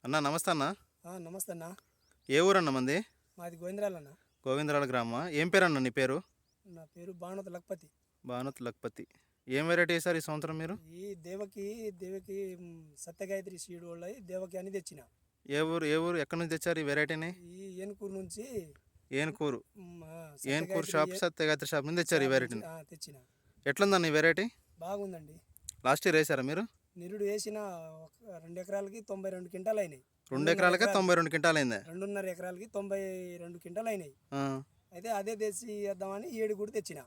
అన్న నమస్తే అన్న. నమస్తే అన్న. ఏ ఊరన్న మంది? మాది గోవిందరాలన్న. గోవిందరాల గ్రామం. ఏం పేరు అన్న నీ పేరు? నా పేరు భానుత్ లక్పతి. భానుత్ లక్పతి. ఏం వెరైటీ వేసారు ఈ సంవత్సరం మీరు? ఈ దేవకి సత్యగాయత్రి సీడ్ వాళ్ళ దేవకి అని తెచ్చిన. ఏ ఊరు ఎక్కడి నుంచి తెచ్చారు ఈ వెరైటీని? ఈ ఏనుకూరు నుంచి. ఏనుకూరు షాప్ సత్యగాయత్రి షాప్ నుంచి తెచ్చారు ఈ వెరైటీని. తెచ్చిన. ఎట్లుందన్న ఈ వెరైటీ? బాగుందండి. లాస్ట్ ఇయర్ వేసారా మీరు? నిరుడు వేసిన 2 ఎకరాలకి 92 క్వింటాలు అయినాయి. 2 ఎకరాలకే 92 క్వింటాలు అయిందా? 2.5 ఎకరాలకి 92 క్వింటాలు అయినాయి. అయితే అదే తెచ్చి వేద్దామని 7 కూడా తెచ్చిన.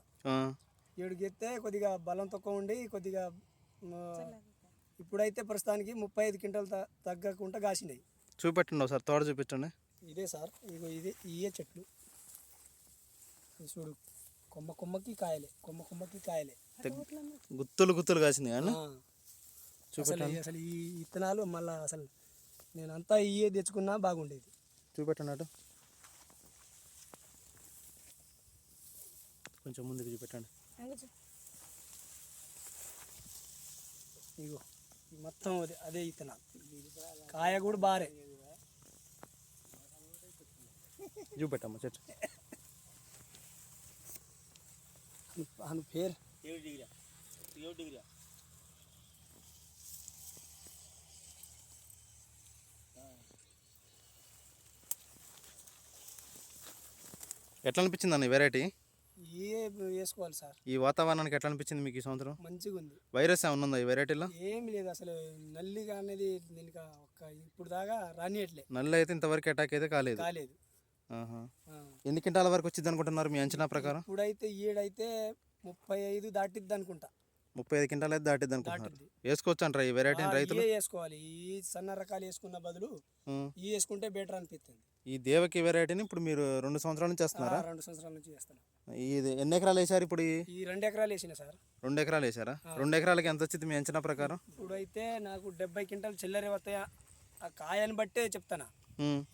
7 ఎత్తే కొద్దిగా బలం తక్కువ ఉండి కొద్దిగా ఇప్పుడైతే ప్రస్తుతానికి 35 క్వింటాలు తగ్గకుండా కాసినాయి. చూపెట్టండి ఒకసారి, తోట చూపించండి. ఇదే సార్, ఇగో ఇవే చెట్లు చూడు. కొమ్మకి కాయలే గుత్తులు కాసింది కానీ చూపెట్టండి. అసలు ఈ విత్తనాలు మళ్ళీ అసలు నేనంతా ఇవే తెచ్చుకున్నా బాగుండేది. చూపెట్టండి, కొంచెం ముందుకు చూపెట్టండి. ఇగో మొత్తం అదే విత్తనాలు. కాయ కూడా బారే. చూపెట్టమ్మా చెట్టు. పేరు ఎట్లా అనిపించింది అన్న ఈ వెరైటీ? వేసుకోవాలి సార్. ఈ వాతావరణానికి ఎట్లా అనిపించింది మీకు ఈ సంవత్సరం? మంచిగా ఉంది. వైరస్ ఏమన్నా ఉందా ఈ వెరైటీలో? ఏమి లేదు అసలు. నల్లిగా అనేది దీనికి ఇప్పుడు దాకా రానియట్లే. నల్లి అయితే ఇంతవరకు అటాక్ అయితే కాలేదు. ఎన్ని క్వింటాల వరకు వచ్చింది అనుకుంటున్నారు మీ అంచనా ప్రకారం? ఇప్పుడైతే ఈడైతే 35 దాటిద్ది అనుకుంటా. 35 క్వింటాలు అయితే దాటిద్ది అనుకుంటున్నారు. వేసుకోవచ్చు అంటారా ఈ వెరైటీ రైతులు? వేసుకోవాలి. ఈ సన్న రకాలు వేసుకున్న బదులు ఈ వేసుకుంటే బెటర్ అనిపిస్తుంది. ఈ దేవకి వెరైటీని ఇప్పుడు మీరు 2 సంవత్సరాల నుంచి చేస్తున్నారా? 2 సంవత్సరాల నుంచి చేస్తాను. ఇది ఎన్ని ఎకరాలు వేసారు ఇప్పుడు? ఈ 2 ఎకరాలు వేసిన సార్. 2 ఎకరాలు వేసారా? 2 ఎకరాలకి ఎంత వచ్చింది మీ అంచనా ప్రకారం? ఇప్పుడైతే నాకు 70 క్వింటాలు చిల్లరే వస్తాయా? ఆ కాయని బట్టే చెప్తానా.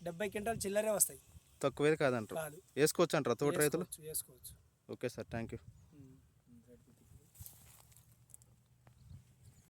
70 క్వింటాలు చిల్లరే వస్తాయి. తక్కువేది కాదంటారు. వేసుకోవచ్చు అంటారా తోట రైతులు? వేసుకోవచ్చు. Okay sir, thank you.